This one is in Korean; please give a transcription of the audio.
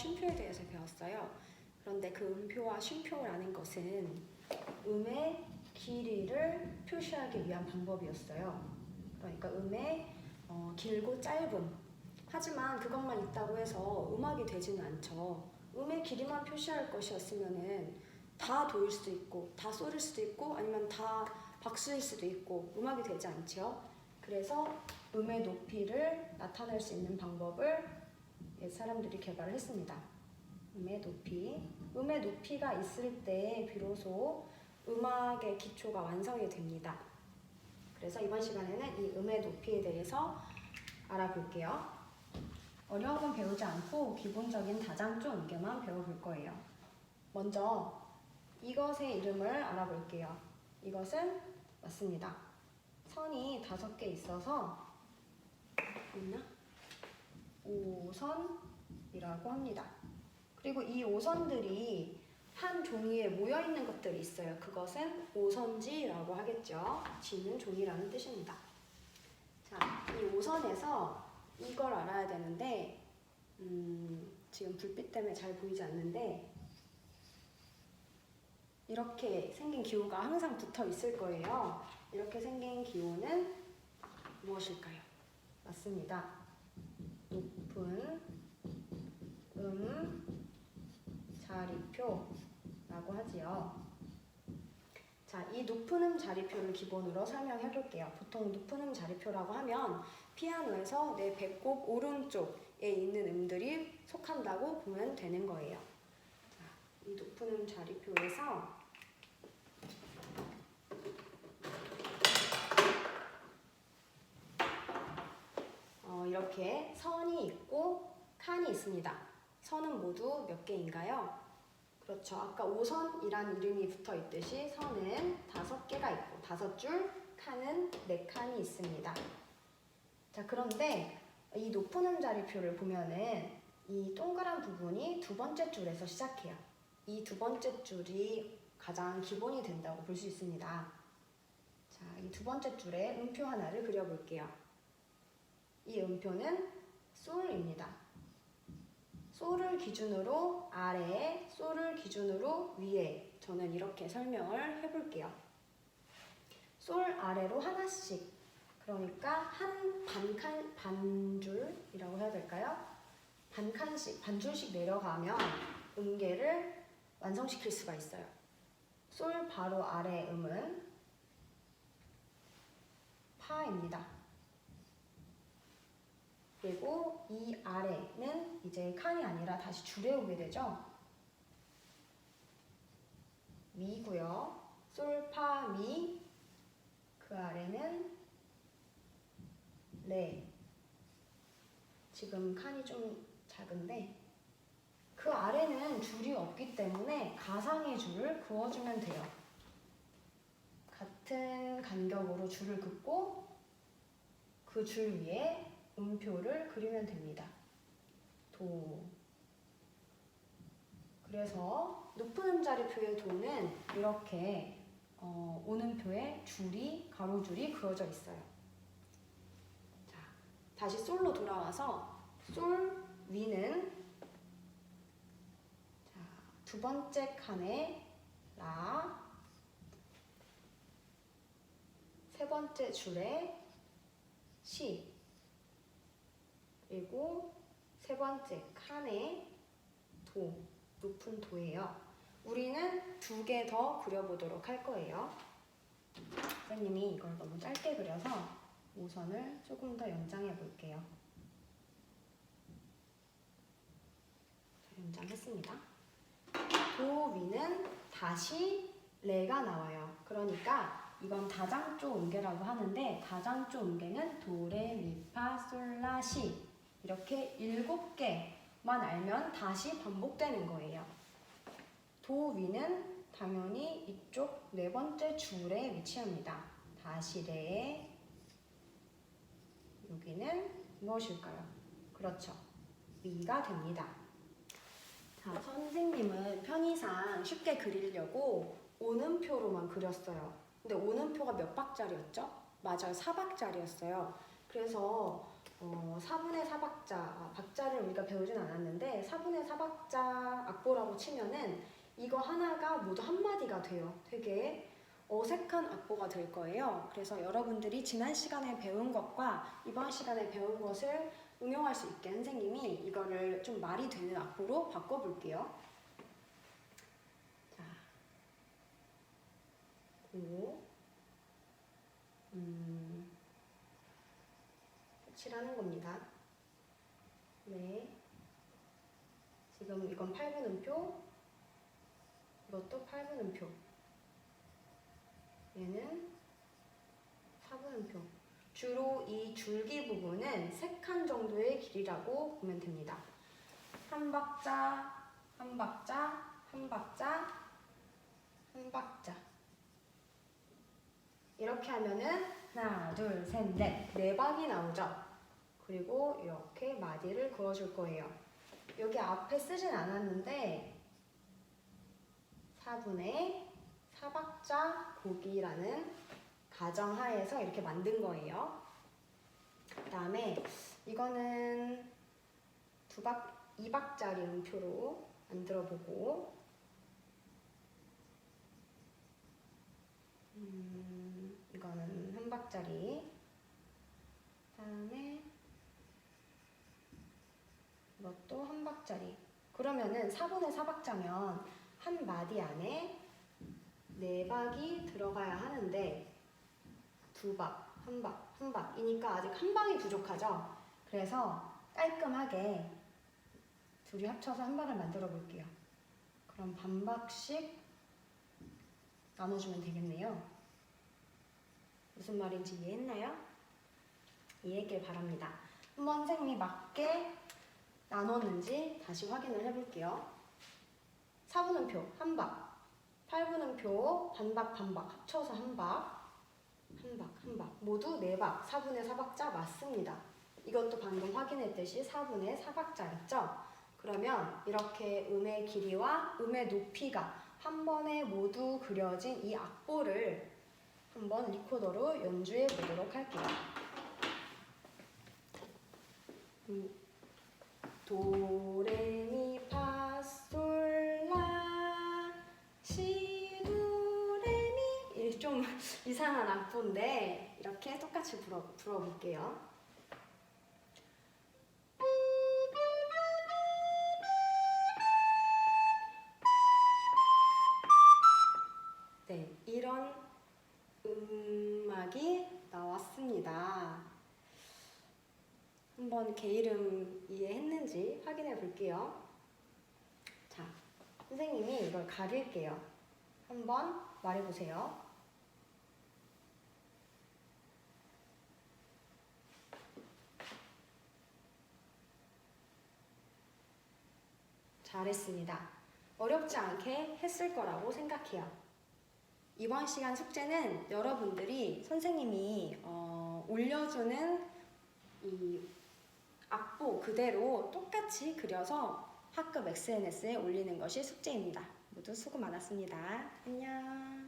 쉼표에 대해서 배웠어요. 그런데 그 음표와 쉼표라는 것은 음의 길이를 표시하기 위한 방법이었어요. 그러니까 음의 길고 짧음. 하지만 그것만 있다고 해서 음악이 되지는 않죠. 음의 길이만 표시할 것이었으면은 다 도일 수도 있고 다 소리일 수도 있고 아니면 다 박수일 수도 있고 음악이 되지 않죠. 그래서 음의 높이를 나타낼 수 있는 방법을 옛 사람들이 개발을 했습니다. 음의 높이. 음의 높이가 있을 때 비로소 음악의 기초가 완성이 됩니다. 그래서 이번 시간에는 이 음의 높이에 대해서 알아볼게요. 어려운 건 배우지 않고 기본적인 다장조 음계만 배워볼 거예요. 먼저 이것의 이름을 알아볼게요. 이것은 맞습니다. 선이 5개 있어서 있나? 5선이라고 합니다. 그리고 이 5선들이 한 종이에 모여있는 것들이 있어요. 그것은 5선지라고 하겠죠. 지는 종이라는 뜻입니다. 자, 이 5선에서 이걸 알아야 되는데 지금 불빛 때문에 잘 보이지 않는데 이렇게 생긴 기호가 항상 붙어 있을 거예요. 이렇게 생긴 기호는 무엇일까요? 맞습니다. 높은 자리표라고 하지요. 자, 이 높은 자리표를 기본으로 설명해 볼게요. 보통 높은 자리표라고 하면 피아노에서 내 배꼽 오른쪽에 있는 음들이 속한다고 보면 되는 거예요. 자, 이 높은 자리표에서 이렇게 선이 있고 칸이 있습니다. 선은 모두 몇 개인가요? 그렇죠. 아까 5선이란 이름이 붙어 있듯이 선은 5개가 있고 5줄, 칸은 4칸이 있습니다. 자, 그런데 이 높은 자리표를 보면은 이 동그란 부분이 2번째 줄에서 시작해요. 이 2번째 줄이 가장 기본이 된다고 볼 수 있습니다. 자, 이 2번째 줄에 음표 하나를 그려볼게요. 이 음표는 솔입니다. 솔을 기준으로 아래에, 솔을 기준으로 위에. 저는 이렇게 설명을 해볼게요. 솔 아래로 하나씩, 그러니까 한 반줄이라고 해야 될까요? 반줄씩 내려가면 음계를 완성시킬 수가 있어요. 솔 바로 아래 음은 파입니다. 그리고 이 아래는 이제 칸이 아니라 다시 줄에 오게 되죠. 미고요. 솔, 파, 미. 그 아래는 레. 지금 칸이 좀 작은데 그 아래는 줄이 없기 때문에 가상의 줄을 그어주면 돼요. 같은 간격으로 줄을 긋고 그 줄 위에 음표를 그리면 됩니다. 도. 그래서 높은 자리표의 도는 이렇게 오음표에 줄이, 가로줄이 그어져 있어요. 자, 다시 솔로 돌아와서 솔 위는 자, 2번째 칸에 라, 3번째 줄에 시, 그리고 3번째 칸에 도, 높은 도예요. 우리는 2개 더 그려보도록 할 거예요. 선생님이 이걸 너무 짧게 그려서 5선을 조금 더 연장해 볼게요. 연장했습니다. 도 위는 다시 레가 나와요. 그러니까 이건 다장조 음계라고 하는데 다장조 음계는 도, 레, 미, 파, 솔, 라, 시 이렇게 7개만 알면 다시 반복되는 거예요. 도 위는 당연히 이쪽 4번째 줄에 위치합니다. 다시 레. 여기는 무엇일까요? 그렇죠. 미가 됩니다. 자, 선생님은 편의상 쉽게 그리려고 오음표로만 그렸어요. 근데 오음표가 몇 박자리였죠? 맞아요. 4박자리였어요. 그래서 4분의 4박자, 박자를 우리가 배우진 않았는데 4분의 4박자 악보라고 치면은 이거 하나가 모두 한마디가 돼요. 되게 어색한 악보가 될 거예요. 그래서 여러분들이 지난 시간에 배운 것과 이번 시간에 배운 것을 응용할 수 있게 선생님이 이거를 좀 말이 되는 악보로 바꿔볼게요. 자, 칠하는 겁니다. 네. 지금 이건 8분음표, 이것도 8분음표. 얘는 4분음표. 주로 이 줄기 부분은 3칸 정도의 길이라고 보면 됩니다. 한 박자, 한 박자, 한 박자, 한 박자. 이렇게 하면은 하나, 둘, 셋, 넷, 4박이 나오죠. 그리고 이렇게 마디를 그어줄 거예요. 여기 앞에 쓰진 않았는데 4분의 4박자 곡이라는 가정하에서 이렇게 만든 거예요. 그 다음에 이거는 2박짜리 음표로 만들어보고 이거는 1박짜리, 그 다음에 이것도 1박짜리. 그러면은 4분의 4박자면 한 마디 안에 4박이 들어가야 하는데 2박, 1박, 1박이니까 아직 한 박이 부족하죠. 그래서 깔끔하게 둘이 합쳐서 한 박을 만들어 볼게요. 그럼 반박씩 나눠주면 되겠네요. 무슨 말인지 이해했나요? 이해했길 바랍니다. 한번 선생님이 맞게 나눴는지 다시 확인을 해볼게요. 4분음표 한 박, 8분음표 반박 반박 합쳐서 한 박, 한 박, 한 박 모두 4박, 4분의 4박자 맞습니다. 이것도 방금 확인했듯이 4분의 4박자였죠? 그러면 이렇게 음의 길이와 음의 높이가 한 번에 모두 그려진 이 악보를 한번 리코더로 연주해 보도록 할게요. 도레미파솔라 시도레미. 좀 이상한 악보인데 이렇게 똑같이 불어볼게요. 네, 이런 음악이 나왔습니다. 한번 개 이름 이해했는지 확인해 볼게요. 자, 선생님이 이걸 가릴게요. 한번 말해보세요. 잘했습니다. 어렵지 않게 했을 거라고 생각해요. 이번 시간 숙제는 여러분들이 선생님이 올려주는 이 악보 그대로 똑같이 그려서 학급 SNS에 올리는 것이 숙제입니다. 모두 수고 많았습니다. 안녕.